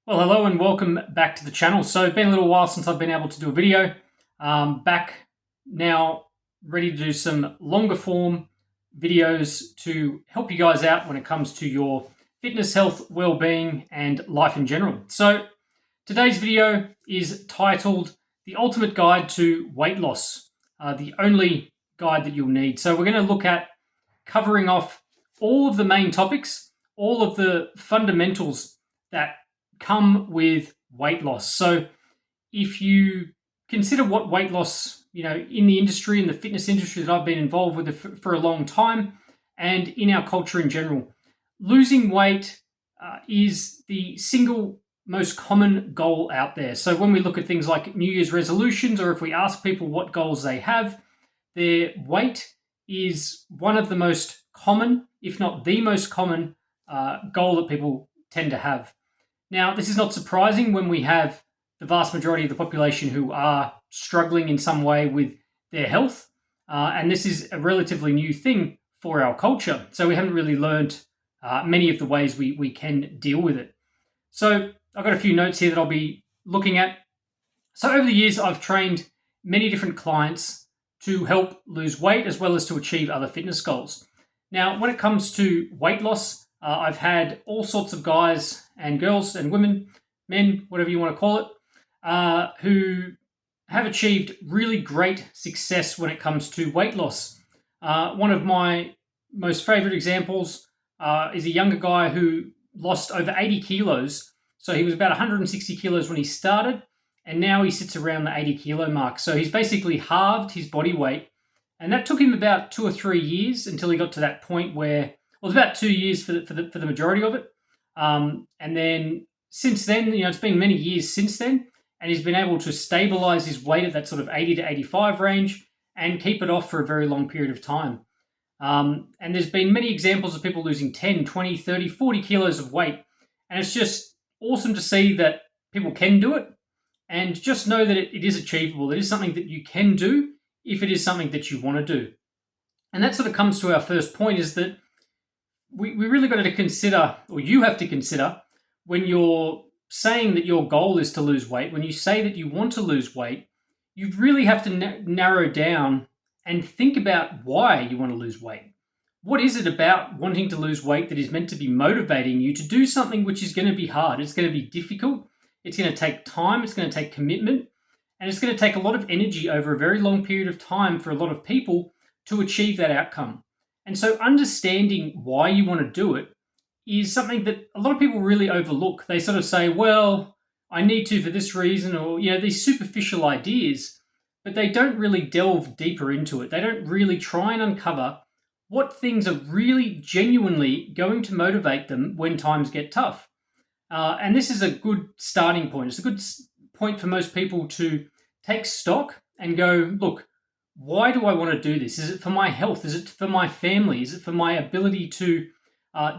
Well, hello and welcome back to the channel. So it's been a little while since I've been able to do a video. Back now, ready to do some longer form videos to help you guys out when it comes to your fitness, health, well-being, and life in general. So today's video is titled The Ultimate Guide to Weight Loss, the only guide that you'll need. So we're going to look at covering off all of the main topics, all of the fundamentals that come with weight loss. So if you consider what weight loss, in the industry, in the fitness industry that I've been involved with for a long time, and in our culture in general, losing weight is the single most common goal out there. So when we look at things like New Year's resolutions, or if we ask people what goals they have, their weight is one of the most common, if not the most common, goal that people tend to have. Now, this is not surprising when we have the vast majority of the population who are struggling in some way with their health. And this is a relatively new thing for our culture. So we haven't really learned many of the ways we can deal with it. So I've got a few notes here that I'll be looking at. So over the years, I've trained many different clients to help lose weight as well as to achieve other fitness goals. Now, when it comes to weight loss, I've had all sorts of guys and girls and women, men, whatever you want to call it, who have achieved really great success when it comes to weight loss. One of my most favorite examples is a younger guy who lost over 80 kilos. So he was about 160 kilos when he started, and now he sits around the 80 kilo mark. So he's basically halved his body weight. And that took him about 2 or 3 years until he got to that point where, well, it was about 2 years for the majority of it. And then since then, it's been many years since then, and he's been able to stabilize his weight at that sort of 80 to 85 range and keep it off for a very long period of time. And there's been many examples of people losing 10, 20, 30, 40 kilos of weight. And it's just awesome to see that people can do it, and just know that it is achievable. It is something that you can do if it is something that you want to do. And that sort of comes to our first point, is that we really got to consider, or you have to consider, when you're saying that your goal is to lose weight, when you say that you want to lose weight, you really have to narrow down and think about why you want to lose weight. What is it about wanting to lose weight that is meant to be motivating you to do something which is going to be hard? It's going to be difficult. It's going to take time. It's going to take commitment. And it's going to take a lot of energy over a very long period of time for a lot of people to achieve that outcome. And so understanding why you want to do it is something that a lot of people really overlook. They sort of say, well, I need to for this reason, or, these superficial ideas, but they don't really delve deeper into it. They don't really try and uncover what things are really genuinely going to motivate them when times get tough. And this is a good starting point. It's a good point for most people to take stock and go, look, why do I want to do this? Is it for my health? Is it for my family? Is it for my ability to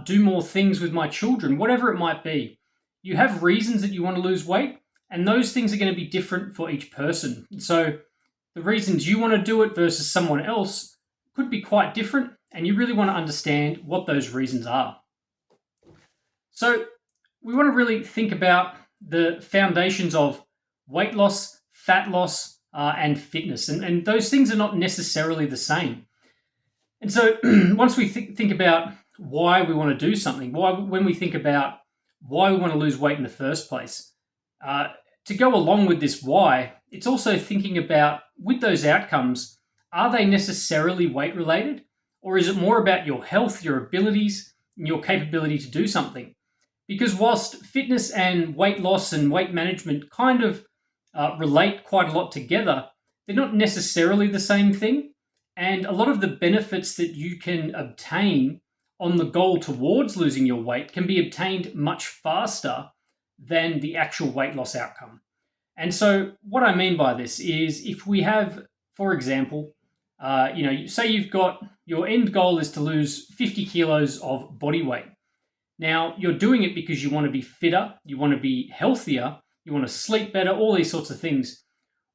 do more things with my children? Whatever it might be. You have reasons that you want to lose weight, and those things are going to be different for each person. So the reasons you want to do it versus someone else could be quite different, and you really want to understand what those reasons are. So we want to really think about the foundations of weight loss, fat loss, and fitness. And those things are not necessarily the same. And so once we think about why we want to do something, when we think about why we want to lose weight in the first place, to go along with this why, it's also thinking about, with those outcomes, are they necessarily weight related? Or is it more about your health, your abilities, and your capability to do something? Because whilst fitness and weight loss and weight management kind of relate quite a lot together, they're not necessarily the same thing. And a lot of the benefits that you can obtain on the goal towards losing your weight can be obtained much faster than the actual weight loss outcome. And so what I mean by this is, if we have, for example, say you've got, your end goal is to lose 50 kilos of body weight. Now, you're doing it because you want to be fitter, you want to be healthier, you want to sleep better, all these sorts of things.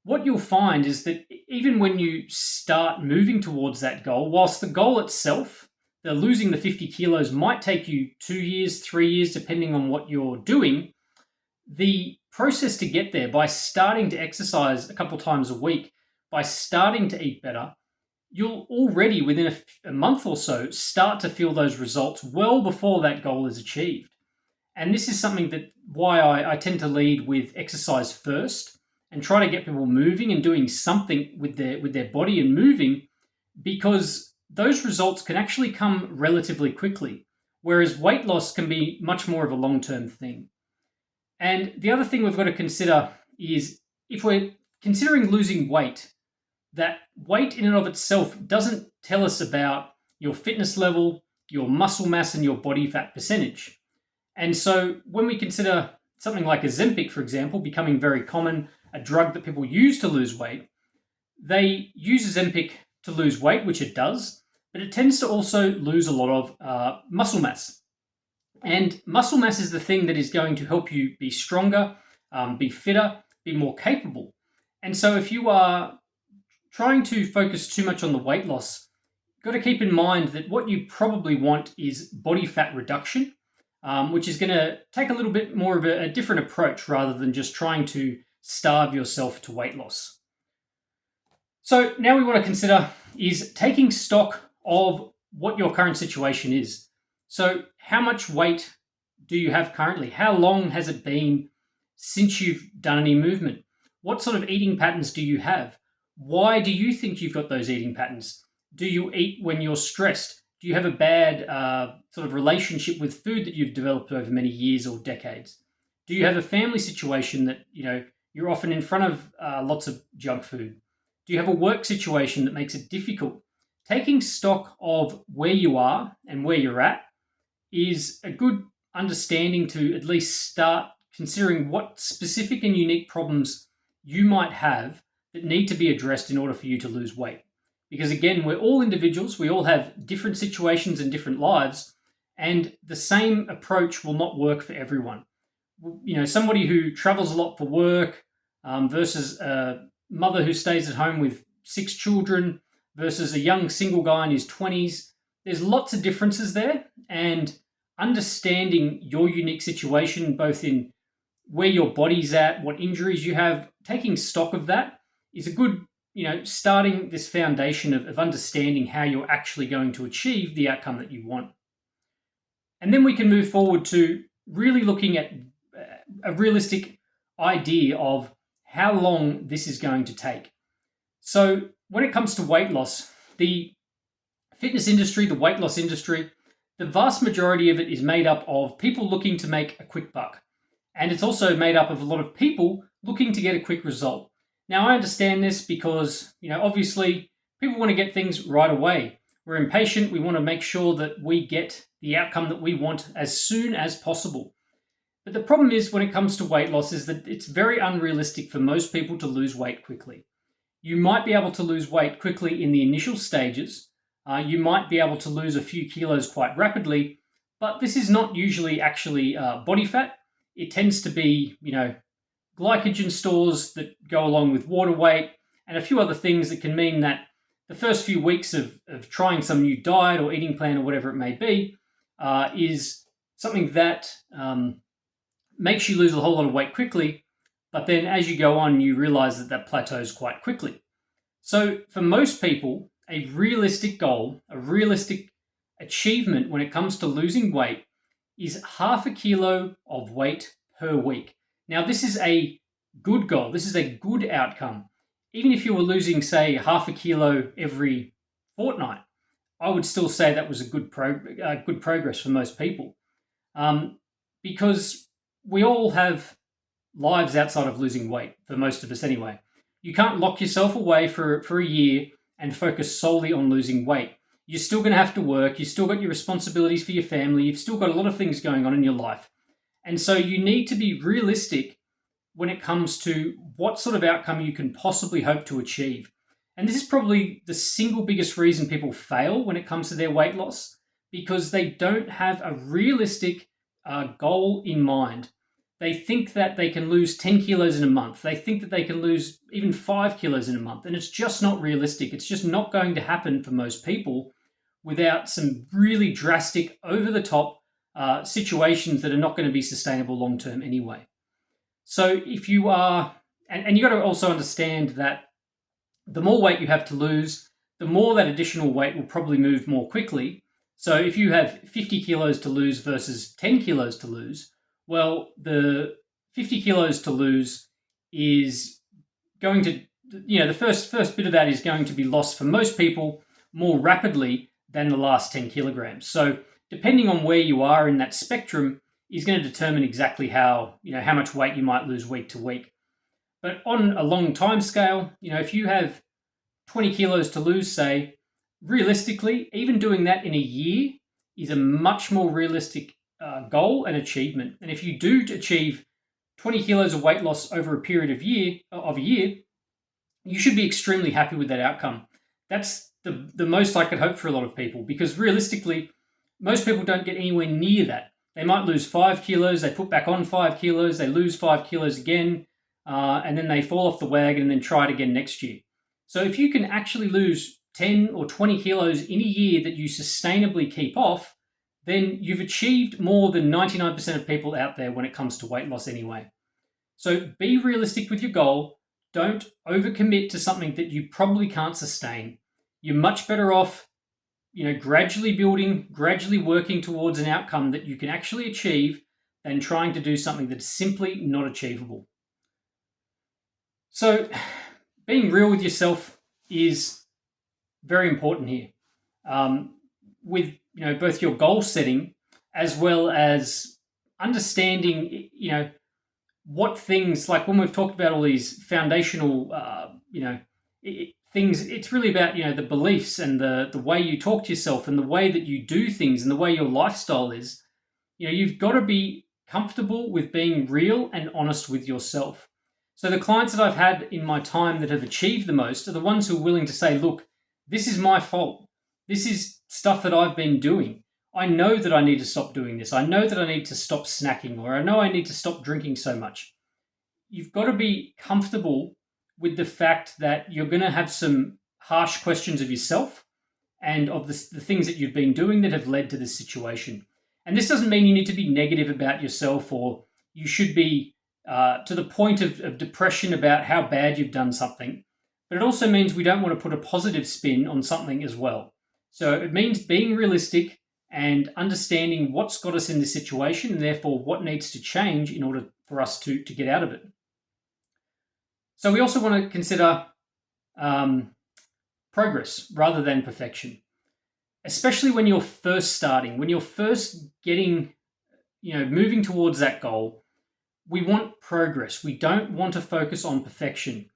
What you'll find is that even when you start moving towards that goal, whilst the goal itself, the losing the 50 kilos, might take you 2 years, 3 years, depending on what you're doing, The process to get there, by starting to exercise a couple times a week, by starting to eat better, you'll already within a month or so start to feel those results well before that goal is achieved. And this is something that why I tend to lead with exercise first and try to get people moving and doing something with their body and moving, because those results can actually come relatively quickly, whereas weight loss can be much more of a long-term thing. And the other thing we've got to consider is, if we're considering losing weight, that weight in and of itself doesn't tell us about your fitness level, your muscle mass, and your body fat percentage. And so when we consider something like Ozempic, for example, becoming very common, a drug that people use to lose weight, they use Ozempic to lose weight, which it does, but it tends to also lose a lot of muscle mass. And muscle mass is the thing that is going to help you be stronger, be fitter, be more capable. And so if you are trying to focus too much on the weight loss, you've got to keep in mind that what you probably want is body fat reduction, which is going to take a little bit more of a different approach rather than just trying to starve yourself to weight loss. So now we want to consider is taking stock of what your current situation is. So how much weight do you have currently? How long has it been since you've done any movement? What sort of eating patterns do you have? Why do you think you've got those eating patterns? Do you eat when you're stressed? Do you have a bad sort of relationship with food that you've developed over many years or decades? Do you have a family situation that you're often in front of lots of junk food? Do you have a work situation that makes it difficult? Taking stock of where you are and where you're at is a good understanding to at least start considering what specific and unique problems you might have that need to be addressed in order for you to lose weight. Because again, we're all individuals, we all have different situations and different lives, and the same approach will not work for everyone. Somebody who travels a lot for work versus a mother who stays at home with 6 children versus a young single guy in his 20s, there's lots of differences there, and understanding your unique situation, both in where your body's at, what injuries you have, taking stock of that is a good, starting this foundation of understanding how you're actually going to achieve the outcome that you want. And then we can move forward to really looking at a realistic idea of how long this is going to take. So when it comes to weight loss, the fitness industry, the weight loss industry, the vast majority of it is made up of people looking to make a quick buck. And it's also made up of a lot of people looking to get a quick result. Now, I understand this because, obviously people want to get things right away. We're impatient. We want to make sure that we get the outcome that we want as soon as possible. But the problem is when it comes to weight loss is that it's very unrealistic for most people to lose weight quickly. You might be able to lose weight quickly in the initial stages. You might be able to lose a few kilos quite rapidly, but this is not usually actually body fat. It tends to be, glycogen stores that go along with water weight and a few other things that can mean that the first few weeks of trying some new diet or eating plan or whatever it may be is something that makes you lose a whole lot of weight quickly, but then as you go on, you realize that plateaus quite quickly. So for most people, a realistic goal, a realistic achievement when it comes to losing weight is 0.5 kilo of weight per week. Now, this is a good goal. This is a good outcome. Even if you were losing, say, 0.5 kilo every fortnight, I would still say that was a good progress for most people. Because we all have lives outside of losing weight, for most of us anyway. You can't lock yourself away for a year and focus solely on losing weight. You're still going to have to work. You've still got your responsibilities for your family. You've still got a lot of things going on in your life. And so you need to be realistic when it comes to what sort of outcome you can possibly hope to achieve. And this is probably the single biggest reason people fail when it comes to their weight loss, because they don't have a realistic goal in mind. They think that they can lose 10 kilos in a month. They think that they can lose even 5 kilos in a month. And it's just not realistic. It's just not going to happen for most people without some really drastic, over-the-top situations that are not going to be sustainable long-term anyway. So if you are, and you got to also understand that the more weight you have to lose, the more that additional weight will probably move more quickly. So if you have 50 kilos to lose versus 10 kilos to lose, well, the 50 kilos to lose is going to, the first bit of that is going to be lost for most people more rapidly than the last 10 kilograms. So depending on where you are in that spectrum is going to determine exactly how much weight you might lose week to week. But on a long time scale, if you have 20 kilos to lose, say, realistically, even doing that in a year is a much more realistic goal and achievement. And if you do achieve 20 kilos of weight loss over a period of a year, you should be extremely happy with that outcome. That's the most I could hope for a lot of people, because realistically, most people don't get anywhere near that. They might lose 5 kilos, they put back on 5 kilos, they lose 5 kilos again, and then they fall off the wagon and then try it again next year. So if you can actually lose 10 or 20 kilos in a year that you sustainably keep off, then you've achieved more than 99% of people out there when it comes to weight loss anyway. So be realistic with your goal. Don't overcommit to something that you probably can't sustain. You're much better off, gradually building, gradually working towards an outcome that you can actually achieve than trying to do something that's simply not achievable. So being real with yourself is very important here. With both your goal setting as well as understanding, what things, like when we've talked about all these foundational, things, it's really about, the beliefs and the way you talk to yourself and the way that you do things and the way your lifestyle is. You've got to be comfortable with being real and honest with yourself. So the clients that I've had in my time that have achieved the most are the ones who are willing to say, look, this is my fault. This is stuff that I've been doing. I know that I need to stop doing this. I know that I need to stop snacking, or I know I need to stop drinking so much. You've got to be comfortable with the fact that you're going to have some harsh questions of yourself and of the things that you've been doing that have led to this situation. And this doesn't mean you need to be negative about yourself, or you should be to the point of depression about how bad you've done something. But it also means we don't want to put a positive spin on something as well. So it means being realistic and understanding what's got us in this situation and therefore what needs to change in order for us to get out of it. So we also want to consider progress rather than perfection, especially when you're first starting, when you're first getting, moving towards that goal. We want progress. We don't want to focus on perfection.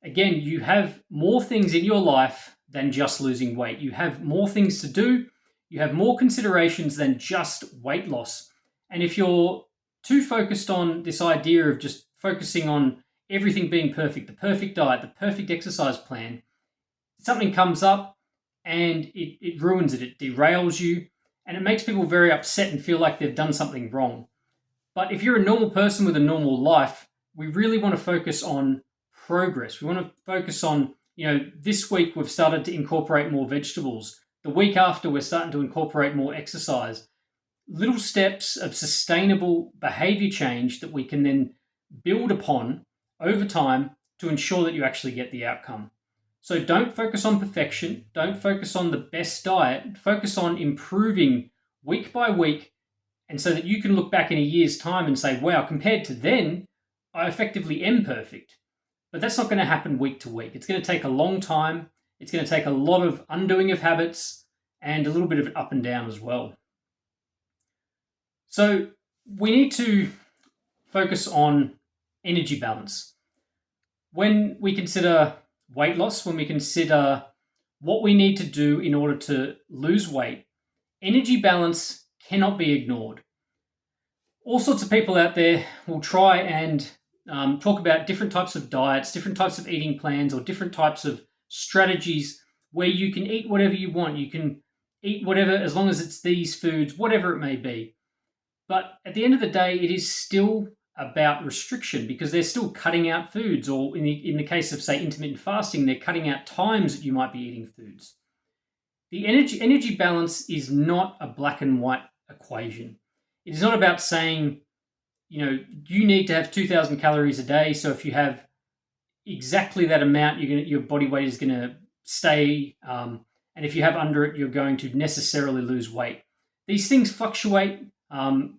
Again, you have more things in your life than just losing weight. You have more things to do. You have more considerations than just weight loss. And if you're too focused on this idea of just focusing on everything being perfect, the perfect diet, the perfect exercise plan, something comes up and it ruins it. It derails you, and it makes people very upset and feel like they've done something wrong. But if you're a normal person with a normal life, we really want to focus on progress. We want to focus on, this week we've started to incorporate more vegetables. The week after, we're starting to incorporate more exercise. Little steps of sustainable behavior change that we can then build upon over time to ensure that you actually get the outcome. So don't focus on perfection. Don't focus on the best diet. Focus on improving week by week, and so that you can look back in a year's time and say, wow, compared to then, I effectively am perfect. But that's not going to happen week to week. It's going to take a long time. It's going to take a lot of undoing of habits and a little bit of an up and down as well. So we need to focus on energy balance. When we consider weight loss, when we consider what we need to do in order to lose weight, energy balance cannot be ignored. All sorts of people out there will try and talk about different types of diets, different types of eating plans, or different types of strategies where you can eat whatever you want. You can eat whatever as long as it's these foods, whatever it may be. But at the end of the day, it is still about restriction, because they're still cutting out foods, or in the case of, say, intermittent fasting, they're cutting out times that you might be eating foods. The energy balance is not a black and white equation. It is not about saying you need to have 2,000 calories a day. So if you have exactly that amount, your body weight is going to stay. And if you have under it, you're going to necessarily lose weight. These things fluctuate.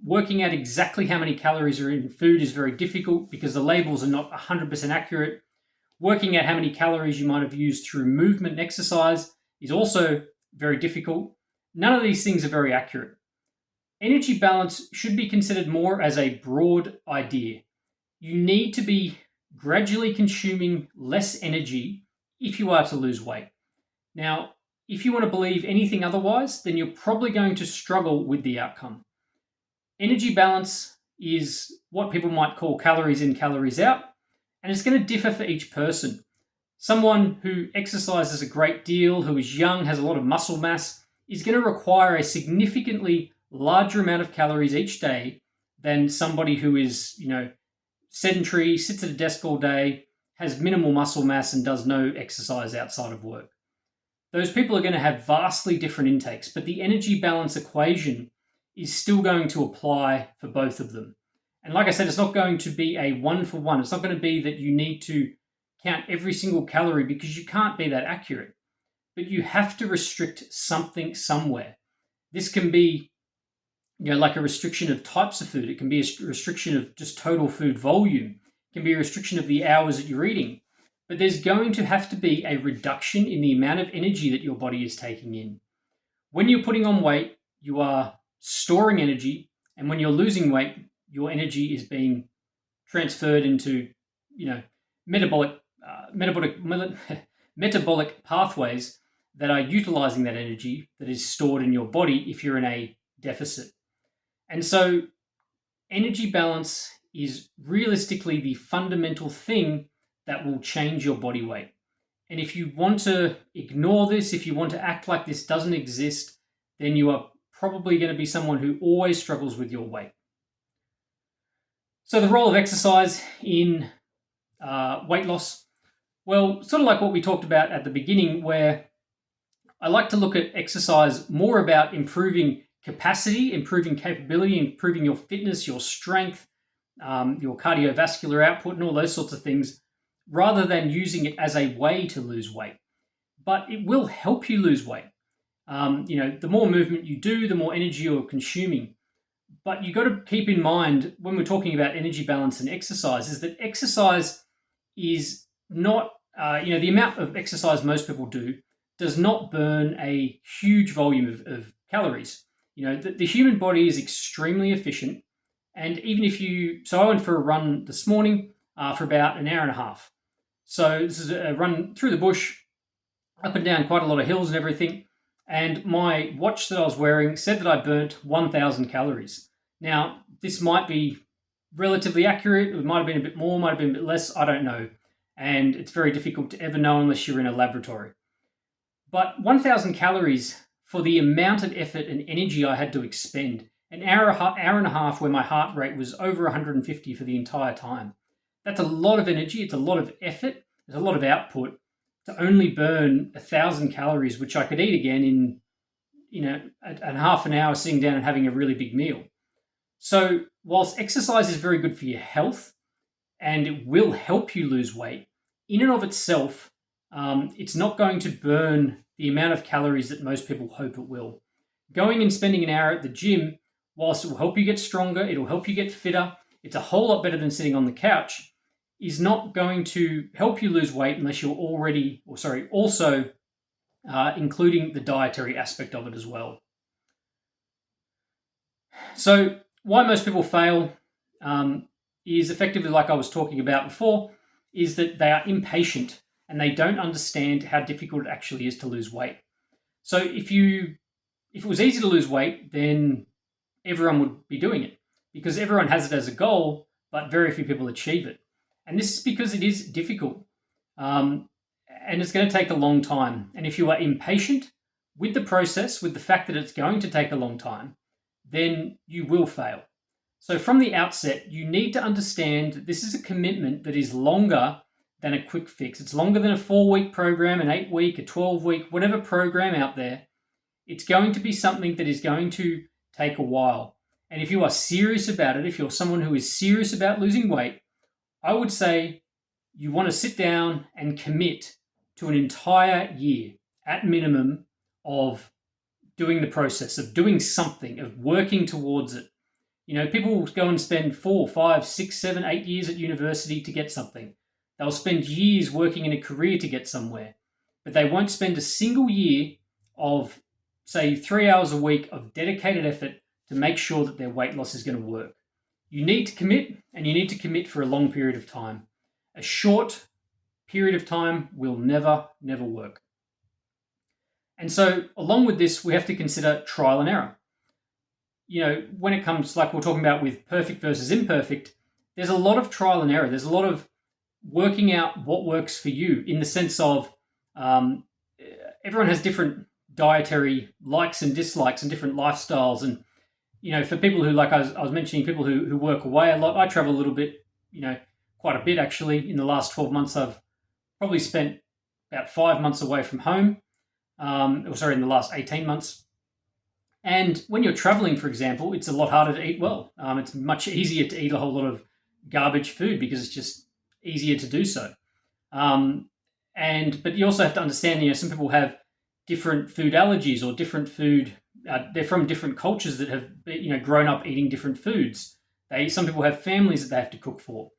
Working out exactly how many calories are in food is very difficult because the labels are not 100% accurate. Working out how many calories you might have used through movement and exercise is also very difficult. None of these things are very accurate. Energy balance should be considered more as a broad idea. You need to be gradually consuming less energy if you are to lose weight. Now, if you want to believe anything otherwise, then you're probably going to struggle with the outcome. Energy balance is what people might call calories in, calories out, and it's going to differ for each person. Someone who exercises a great deal, who is young, has a lot of muscle mass, is going to require a significantly larger amount of calories each day than somebody who is, sedentary, sits at a desk all day, has minimal muscle mass, and does no exercise outside of work. Those people are going to have vastly different intakes, but the energy balance equation is still going to apply for both of them. And like I said, it's not going to be a one-for-one. It's not going to be that you need to count every single calorie because you can't be that accurate. But you have to restrict something somewhere. This can be, like a restriction of types of food. It can be a restriction of just total food volume. It can be a restriction of the hours that you're eating. But there's going to have to be a reduction in the amount of energy that your body is taking in. When you're putting on weight, you are storing energy. And when you're losing weight, your energy is being transferred into, metabolic pathways that are utilizing that energy that is stored in your body if you're in a deficit. And so energy balance is realistically the fundamental thing that will change your body weight. And if you want to ignore this, if you want to act like this doesn't exist, then you are probably going to be someone who always struggles with your weight. So the role of exercise in weight loss, well, sort of like what we talked about at the beginning, where I like to look at exercise more about improving capacity, improving capability, improving your fitness, your strength, your cardiovascular output, and all those sorts of things, rather than using it as a way to lose weight. But it will help you lose weight. The more movement you do, the more energy you're consuming. But you've got to keep in mind when we're talking about energy balance and exercise is that exercise is not, the amount of exercise most people do does not burn a huge volume of calories. The human body is extremely efficient. And even so I went for a run this morning for about an hour and a half. So this is a run through the bush, up and down quite a lot of hills and everything. And my watch that I was wearing said that I burnt 1,000 calories. Now, this might be relatively accurate. It might have been a bit more, might have been a bit less. I don't know. And it's very difficult to ever know unless you're in a laboratory. But 1,000 calories for the amount of effort and energy I had to expend. An hour and a half where my heart rate was over 150 for the entire time. That's a lot of energy. It's a lot of effort. There's a lot of output to only burn 1,000 calories, which I could eat again in, a half an hour sitting down and having a really big meal. So whilst exercise is very good for your health and it will help you lose weight, in and of itself, it's not going to burn the amount of calories that most people hope it will. Going and spending an hour at the gym, whilst it will help you get stronger, it'll help you get fitter, it's a whole lot better than sitting on the couch, is not going to help you lose weight unless you're also including the dietary aspect of it as well. So why most people fail is effectively, like I was talking about before, is that they are impatient and they don't understand how difficult it actually is to lose weight. So if it was easy to lose weight, then everyone would be doing it because everyone has it as a goal, but very few people achieve it. And this is because it is difficult and it's going to take a long time. And if you are impatient with the process, with the fact that it's going to take a long time, then you will fail. So from the outset, you need to understand that this is a commitment that is longer than a quick fix. It's longer than a 4-week program, an 8-week, a 12-week, whatever program out there. It's going to be something that is going to take a while. And if you are serious about it, if you're someone who is serious about losing weight, I would say you want to sit down and commit to an entire year at minimum of doing the process, of doing something, of working towards it. You know, people will go and spend 4, 5, 6, 7, 8 years at university to get something. They'll spend years working in a career to get somewhere, but they won't spend a single year of, say, 3 hours a week of dedicated effort to make sure that their weight loss is going to work. You need to commit, and you need to commit for a long period of time. A short period of time will never, never work. And so, along with this, we have to consider trial and error. You know, when it comes, like we're talking about with perfect versus imperfect, there's a lot of trial and error. There's a lot of working out what works for you in the sense of everyone has different dietary likes and dislikes and different lifestyles. And, you know, for people who, like I was mentioning, people who work away a lot, I travel a little bit, you know, quite a bit actually. In the last 12 months, I've probably spent about 5 months away from home. In the last 18 months. And when you're traveling, for example, it's a lot harder to eat well. It's much easier to eat a whole lot of garbage food because it's just easier to do so. But you also have to understand, you know, some people have different food allergies or different food. They're from different cultures that have, you know, grown up eating different foods. Some people have families that they have to cook for.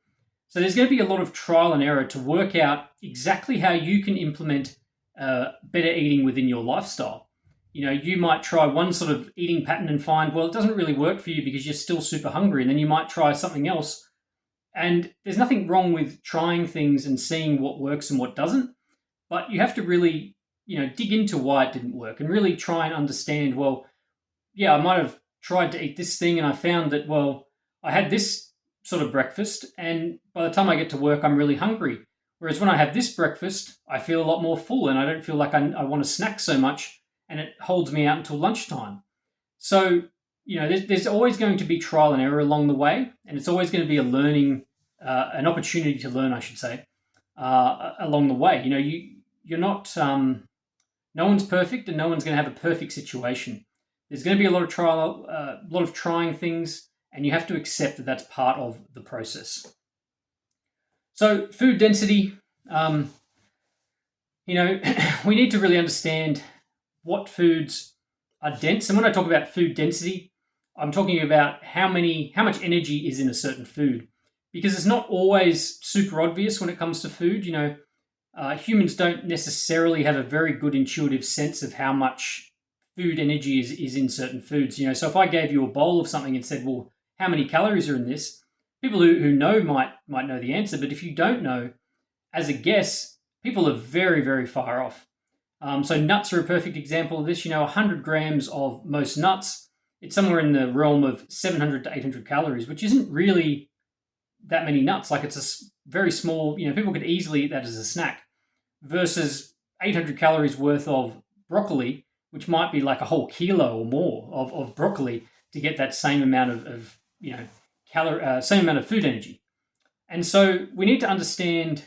So there's going to be a lot of trial and error to work out exactly how you can implement better eating within your lifestyle. You know, you might try one sort of eating pattern and find, well, it doesn't really work for you because you're still super hungry. And then you might try something else. And there's nothing wrong with trying things and seeing what works and what doesn't. But you have to really, you know, dig into why it didn't work and really try and understand, well, yeah, I might have tried to eat this thing and I found that, well, I had this sort of breakfast and by the time I get to work, I'm really hungry. Whereas when I have this breakfast, I feel a lot more full and I don't feel like I want to snack so much and it holds me out until lunchtime. So, you know, there's always going to be trial and error along the way, and it's always going to be a learning, an opportunity to learn, I should say, along the way. You know, you're not, no one's perfect and no one's going to have a perfect situation. There's going to be a lot of trial, a lot of trying things, and you have to accept that that's part of the process. So food density, you know, we need to really understand what foods are dense. And when I talk about food density, I'm talking about how much energy is in a certain food, because it's not always super obvious when it comes to food. You know, humans don't necessarily have a very good intuitive sense of how much food energy is in certain foods. You know, so if I gave you a bowl of something and said, well, how many calories are in this? People who know might know the answer, but if you don't know, as a guess, people are very, very far off. So nuts are a perfect example of this. You know, 100 grams of most nuts, it's somewhere in the realm of 700 to 800 calories, which isn't really that many nuts. Like it's a very small, you know, people could easily eat that as a snack versus 800 calories worth of broccoli, which might be like a whole kilo or more of broccoli to get that same amount of you know, same amount of food energy. And so we need to understand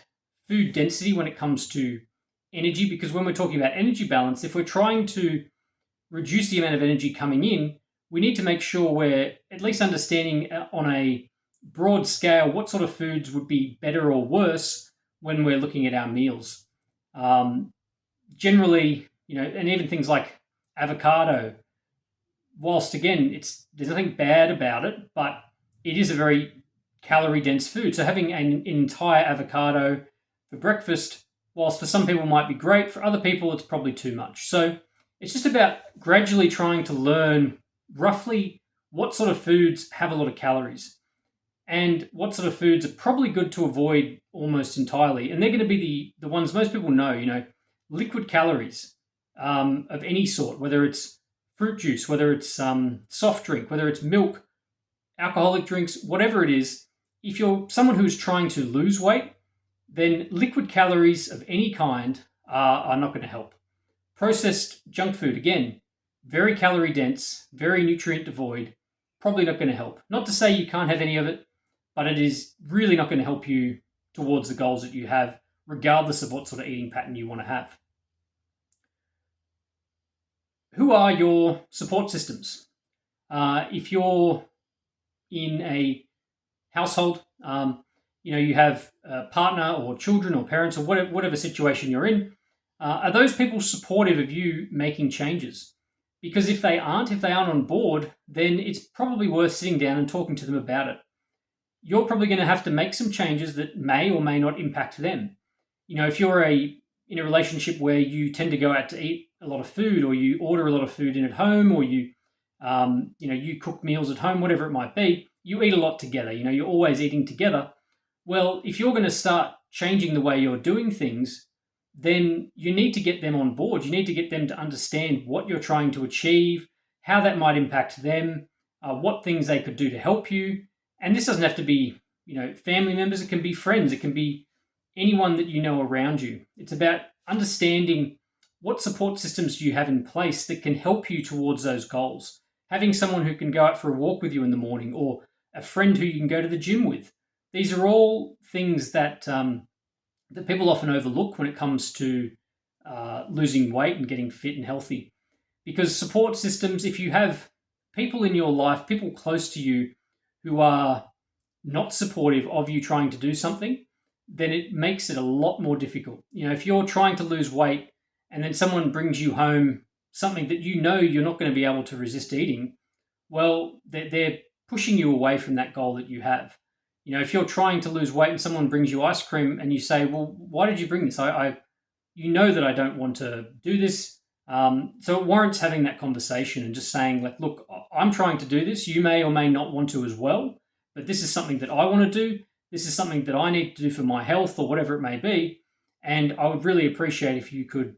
food density when it comes to energy, because when we're talking about energy balance, if we're trying to reduce the amount of energy coming in, we need to make sure we're at least understanding on a broad scale what sort of foods would be better or worse when we're looking at our meals. Generally, you know, and even things like avocado, whilst again, there's nothing bad about it, but it is a very calorie dense food. So having an entire avocado for breakfast, whilst for some people might be great, for other people it's probably too much. So it's just about gradually trying to learn roughly what sort of foods have a lot of calories and what sort of foods are probably good to avoid almost entirely. And they're going to be the ones most people know, you know, liquid calories of any sort, whether it's fruit juice, whether it's soft drink, whether it's milk, alcoholic drinks, whatever it is. If you're someone who's trying to lose weight, then liquid calories of any kind are not going to help. Processed junk food, again, very calorie dense, very nutrient devoid, probably not going to help. Not to say you can't have any of it, but it is really not going to help you towards the goals that you have, regardless of what sort of eating pattern you want to have. Who are your support systems? If you're in a household, you have a partner or children or parents or whatever situation you're in, are those people supportive of you making changes? Because if they aren't on board, then it's probably worth sitting down and talking to them about it. You're probably going to have to make some changes that may or may not impact them. If you're in a relationship where you tend to go out to eat a lot of food, or you order a lot of food in at home, or you cook meals at home, whatever it might be, you eat a lot together. You're always eating together. Well, if you're going to start changing the way you're doing things, then you need to get them on board. You need to get them to understand what you're trying to achieve, how that might impact them, what things they could do to help you. And this doesn't have to be, family members. It can be friends. It can be anyone that you know around you. It's about understanding what support systems do you have in place that can help you towards those goals. Having someone who can go out for a walk with you in the morning, or a friend who you can go to the gym with. These are all things that that people often overlook when it comes to losing weight and getting fit and healthy. Because support systems, if you have people in your life, people close to you who are not supportive of you trying to do something, then it makes it a lot more difficult. If you're trying to lose weight and then someone brings you home something that you're not going to be able to resist eating, well, they're pushing you away from that goal that you have. If you're trying to lose weight and someone brings you ice cream and you say, well, why did you bring this? You know that I don't want to do this. So it warrants having that conversation and just saying, like, look, I'm trying to do this. You may or may not want to as well, but this is something that I want to do. This is something that I need to do for my health or whatever it may be. And I would really appreciate if you could,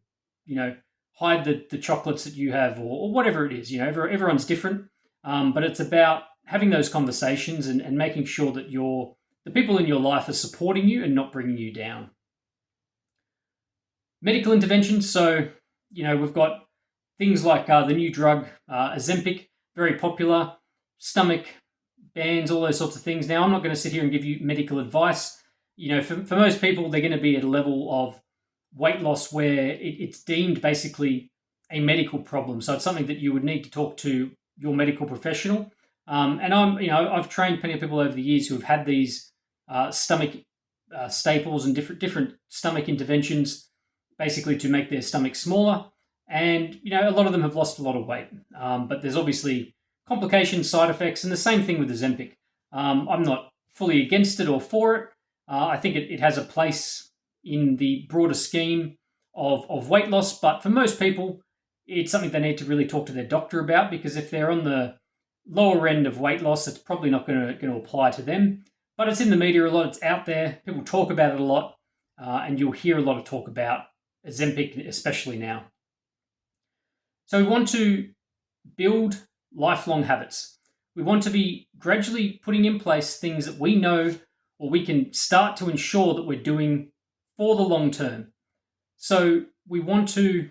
hide the chocolates that you have, or whatever it is. Everyone's different, but it's about having those conversations and making sure that the people in your life are supporting you and not bringing you down. Medical interventions. So, we've got things like the new drug, Ozempic, very popular, stomach bans, all those sorts of things. Now, I'm not going to sit here and give you medical advice. For most people, they're going to be at a level of weight loss where it's deemed basically a medical problem. So it's something that you would need to talk to your medical professional. And I've trained plenty of people over the years who have had these stomach staples and different stomach interventions, basically to make their stomach smaller. And a lot of them have lost a lot of weight, but there's obviously complications, side effects, and the same thing with Ozempic. I'm not fully against it or for it. I think it has a place in the broader scheme of weight loss, but for most people, it's something they need to really talk to their doctor about, because if they're on the lower end of weight loss, it's probably not going to apply to them. But it's in the media a lot, it's out there, people talk about it a lot, and you'll hear a lot of talk about Ozempic, especially now. So we want to build lifelong habits. We want to be gradually putting in place things that we know, or we can start to ensure that we're doing for the long term. So we want to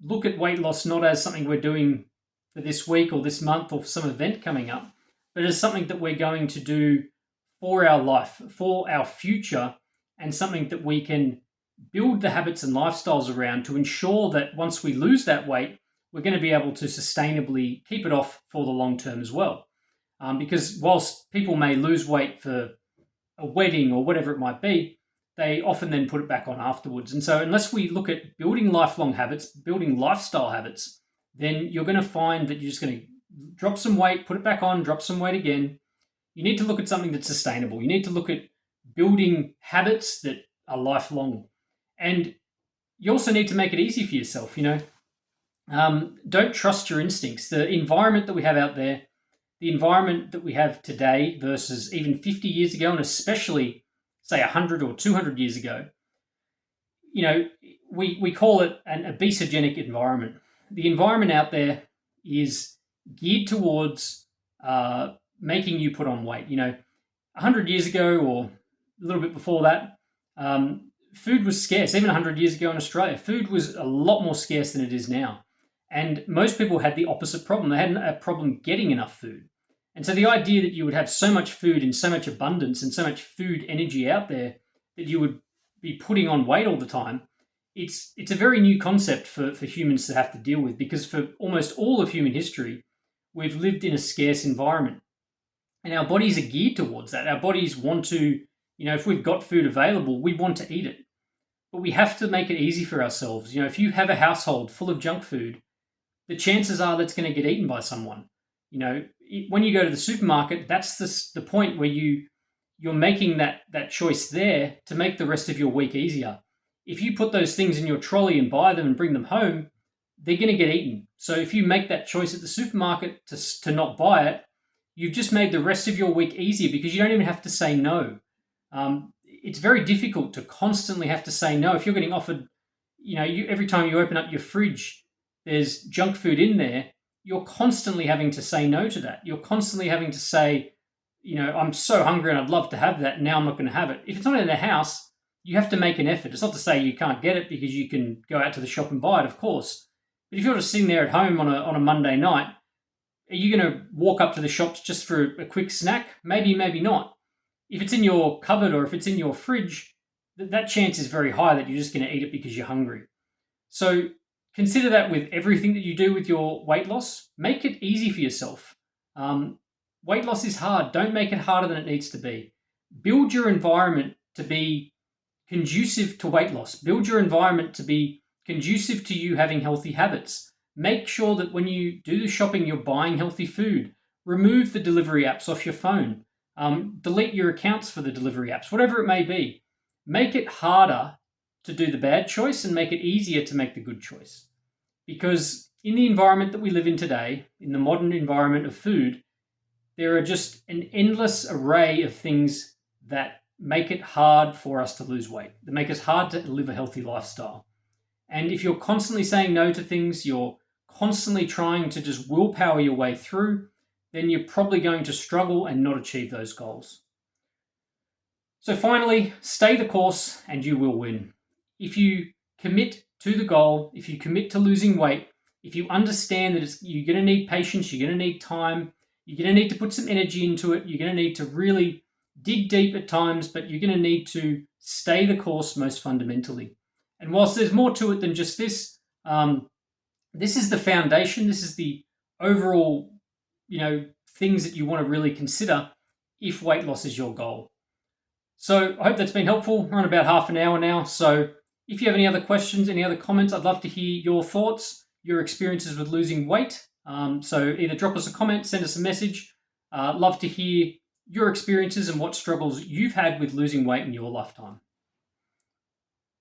look at weight loss not as something we're doing for this week or this month or for some event coming up, but as something that we're going to do for our life, for our future, and something that we can build the habits and lifestyles around to ensure that once we lose that weight, we're going to be able to sustainably keep it off for the long term as well. Because whilst people may lose weight for a wedding or whatever it might be, they often then put it back on afterwards. And so unless we look at building lifelong habits, building lifestyle habits, then you're going to find that you're just going to drop some weight, put it back on, drop some weight again. You need to look at something that's sustainable. You need to look at building habits that are lifelong. And you also need to make it easy for yourself, Don't trust your instincts. The environment that we have out there, the environment that we have today versus even 50 years ago, and especially, say, 100 or 200 years ago, we call it an obesogenic environment. The environment out there is geared towards making you put on weight. 100 years ago or a little bit before that, food was scarce. Even 100 years ago in Australia, food was a lot more scarce than it is now. And most people had the opposite problem. They had a problem getting enough food. And so the idea that you would have so much food in so much abundance and so much food energy out there that you would be putting on weight all the time, it's a very new concept for humans to have to deal with, because for almost all of human history, we've lived in a scarce environment. And our bodies are geared towards that. Our bodies want to, if we've got food available, we want to eat it. But we have to make it easy for ourselves. If you have a household full of junk food, the chances are that's going to get eaten by someone. When you go to the supermarket, that's the point where you're making that choice there to make the rest of your week easier. If you put those things in your trolley and buy them and bring them home, they're going to get eaten. So if you make that choice at the supermarket to not buy it, you've just made the rest of your week easier because you don't even have to say no. It's very difficult to constantly have to say no. If you're getting offered, every time you open up your fridge, there's junk food in there, you're constantly having to say no to that. You're constantly having to say, I'm so hungry and I'd love to have that. Now I'm not going to have it. If it's not in the house, you have to make an effort. It's not to say you can't get it because you can go out to the shop and buy it, of course. But if you're just sitting there at home on a Monday night, are you going to walk up to the shops just for a quick snack? Maybe, maybe not. If it's in your cupboard or if it's in your fridge, that chance is very high that you're just going to eat it because you're hungry. So consider that with everything that you do with your weight loss. Make it easy for yourself. Weight loss is hard. Don't make it harder than it needs to be. Build your environment to be conducive to weight loss. Build your environment to be conducive to you having healthy habits. Make sure that when you do the shopping, you're buying healthy food. Remove the delivery apps off your phone. Delete your accounts for the delivery apps, whatever it may be. Make it harder to do the bad choice and make it easier to make the good choice. Because in the environment that we live in today, in the modern environment of food, there are just an endless array of things that make it hard for us to lose weight, that make us hard to live a healthy lifestyle. And if you're constantly saying no to things, you're constantly trying to just willpower your way through, then you're probably going to struggle and not achieve those goals. So finally, stay the course and you will win. If you commit to the goal, if you commit to losing weight, if you understand that you're going to need patience, you're going to need time, you're going to need to put some energy into it, you're going to need to really dig deep at times, but you're going to need to stay the course most fundamentally. And whilst there's more to it than just this, this is the foundation, this is the overall, things that you want to really consider if weight loss is your goal. So I hope that's been helpful. We're on about half an hour now. So if you have any other questions, any other comments, I'd love to hear your thoughts, your experiences with losing weight. So either drop us a comment, send us a message. Love to hear your experiences and what struggles you've had with losing weight in your lifetime.